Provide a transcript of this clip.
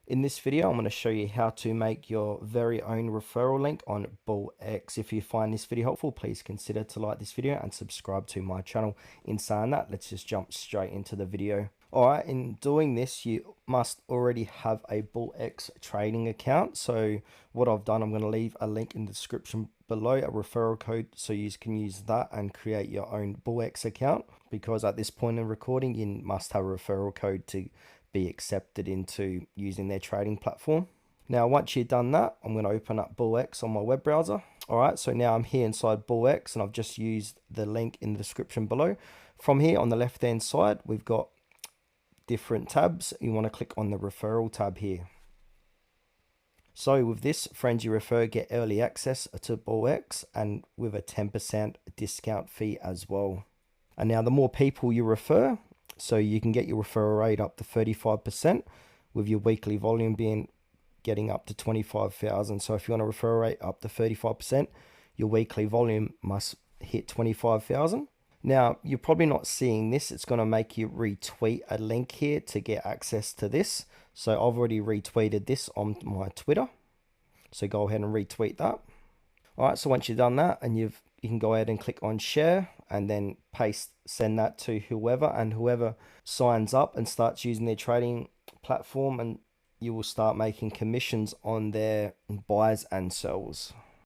In this video, I'm going to show you how to make your very own referral link on Bullx. If you find this video helpful, please consider to like this video and subscribe to my channel. In saying that, let's just jump straight into the video. Alright, in doing this, you must already have a Bullx trading account. So what I've done, I'm going to leave a link in the description below, a referral code, so you can use that and create your own Bullx account. Because at this point in recording, you must have a referral code to be accepted into using their trading platform. Now, once you've done that, I'm going to open up Bullx on my web browser. All right, so now I'm here inside Bullx and I've just used the link in the description below. From here on the left hand side, we've got different tabs. You want to click on the referral tab here. So with this, friends you refer get early access to Bullx and with a 10% discount fee as well. And now the more people you refer, so you can get your referral rate up to 35% with your weekly volume getting up to 25,000. So if you want a referral rate up to 35%, your weekly volume must hit 25,000. Now, you're probably not seeing this. It's going to make you retweet a link here to get access to this. So I've already retweeted this on my Twitter. So go ahead and retweet that. All right, so once you've done that and you can go ahead and click on share and then send that to whoever, and whoever signs up and starts using their trading platform, and you will start making commissions on their buys and sells.